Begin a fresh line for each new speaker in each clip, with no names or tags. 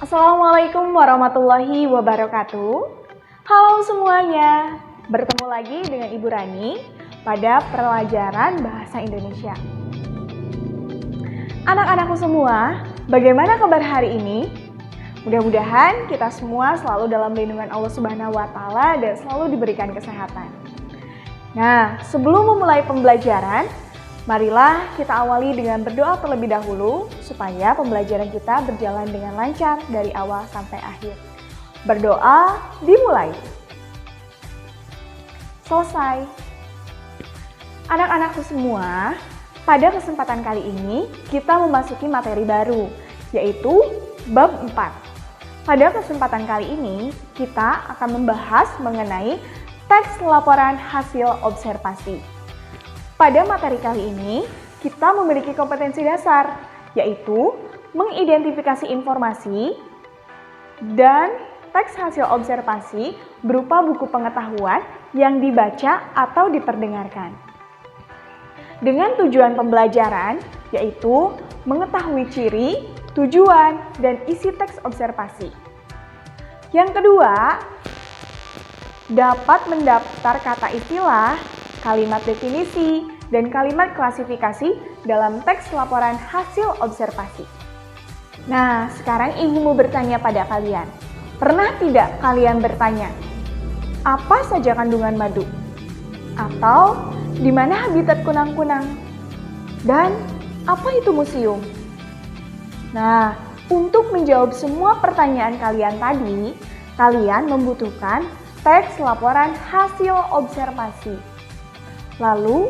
Assalamualaikum warahmatullahi wabarakatuh. Halo semuanya, bertemu lagi dengan Ibu Rani pada pelajaran Bahasa Indonesia. Anak-anakku semua, bagaimana kabar hari ini? Mudah-mudahan kita semua selalu dalam lindungan Allah Subhanahu wa Ta'ala dan selalu diberikan kesehatan. Nah, sebelum memulai pembelajaran, marilah kita awali dengan berdoa terlebih dahulu supaya pembelajaran kita berjalan dengan lancar dari awal sampai akhir. Berdoa dimulai. Selesai. Anak-anakku semua, pada kesempatan kali ini kita memasuki materi baru, yaitu bab 4. Pada kesempatan kali ini kita akan membahas mengenai teks laporan hasil observasi. Pada materi kali ini, kita memiliki kompetensi dasar, yaitu mengidentifikasi informasi dan teks hasil observasi berupa buku pengetahuan yang dibaca atau diperdengarkan. Dengan tujuan pembelajaran, yaitu mengetahui ciri, tujuan, dan isi teks observasi. Yang kedua, dapat mendaftar kata istilah, kalimat definisi, dan kalimat klasifikasi dalam teks laporan hasil observasi. Nah, sekarang Ibu mau bertanya pada kalian. Pernah tidak kalian bertanya, apa saja kandungan madu? Atau, di mana habitat kunang-kunang? Dan, apa itu museum? Nah, untuk menjawab semua pertanyaan kalian tadi, kalian membutuhkan teks laporan hasil observasi. Lalu,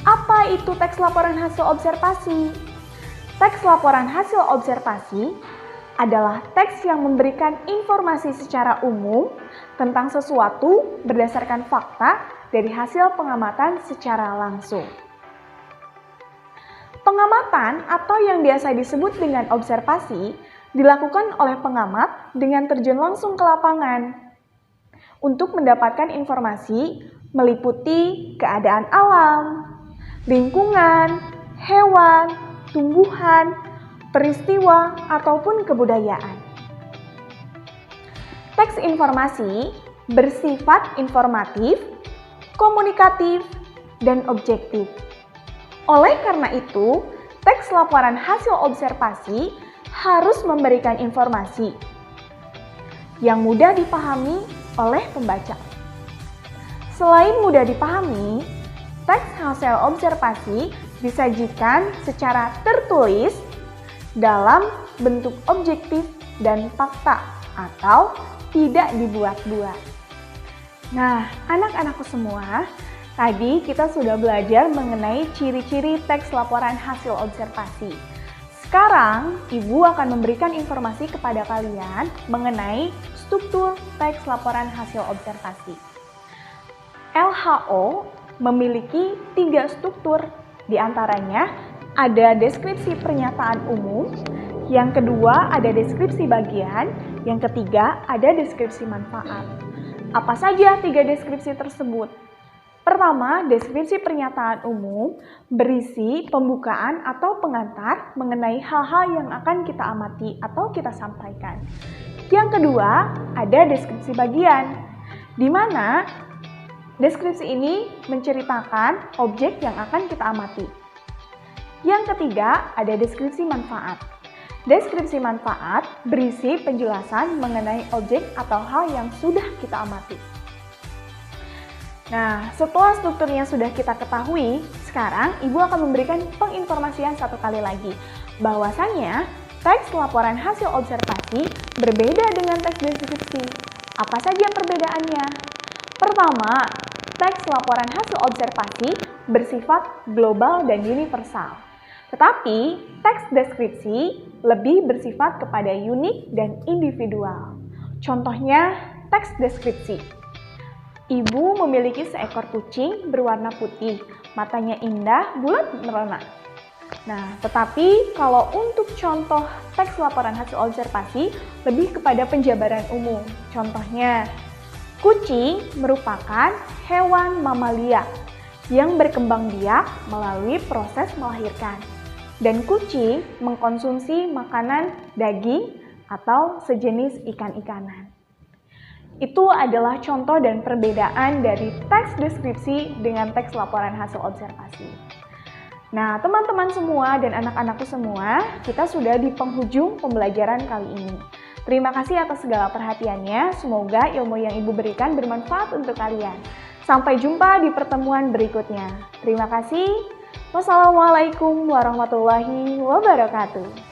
apa itu teks laporan hasil observasi? Teks laporan hasil observasi adalah teks yang memberikan informasi secara umum tentang sesuatu berdasarkan fakta dari hasil pengamatan secara langsung. Pengamatan atau yang biasa disebut dengan observasi dilakukan oleh pengamat dengan terjun langsung ke lapangan untuk mendapatkan informasi meliputi keadaan alam, lingkungan, hewan, tumbuhan, peristiwa, ataupun kebudayaan. Teks informasi bersifat informatif, komunikatif, dan objektif. Oleh karena itu, teks laporan hasil observasi harus memberikan informasi yang mudah dipahami oleh pembaca. Selain mudah dipahami, teks hasil observasi disajikan secara tertulis dalam bentuk objektif dan fakta atau tidak dibuat-buat. Nah, anak-anakku semua, tadi kita sudah belajar mengenai ciri-ciri teks laporan hasil observasi. Sekarang, Ibu akan memberikan informasi kepada kalian mengenai struktur teks laporan hasil observasi. LHO memiliki 3 struktur, di antaranya ada deskripsi pernyataan umum, yang kedua ada deskripsi bagian, yang ketiga ada deskripsi manfaat. Apa saja 3 deskripsi tersebut? Pertama, deskripsi pernyataan umum berisi pembukaan atau pengantar mengenai hal-hal yang akan kita amati atau kita sampaikan. Yang kedua, ada deskripsi bagian, di mana deskripsi ini menceritakan objek yang akan kita amati. Yang ketiga, ada deskripsi manfaat. Deskripsi manfaat berisi penjelasan mengenai objek atau hal yang sudah kita amati. Nah, setelah strukturnya sudah kita ketahui, sekarang Ibu akan memberikan penginformasian satu kali lagi, bahwasannya teks laporan hasil observasi berbeda dengan teks deskripsi. Apa saja perbedaannya? Pertama, teks laporan hasil observasi bersifat global dan universal. Tetapi, teks deskripsi lebih bersifat kepada unik dan individual. Contohnya, teks deskripsi. Ibu memiliki seekor kucing berwarna putih, matanya indah, bulat merona. Nah, tetapi kalau untuk contoh teks laporan hasil observasi lebih kepada penjabaran umum. Contohnya, kucing merupakan hewan mamalia yang berkembang biak melalui proses melahirkan. Dan kucing mengkonsumsi makanan daging, atau sejenis ikan-ikanan. Itu adalah contoh dan perbedaan dari teks deskripsi dengan teks laporan hasil observasi. Nah, teman-teman semua dan anak-anakku semua, kita sudah di penghujung pembelajaran kali ini. Terima kasih atas segala perhatiannya, semoga ilmu yang Ibu berikan bermanfaat untuk kalian. Sampai jumpa di pertemuan berikutnya. Terima kasih. Wassalamualaikum warahmatullahi wabarakatuh.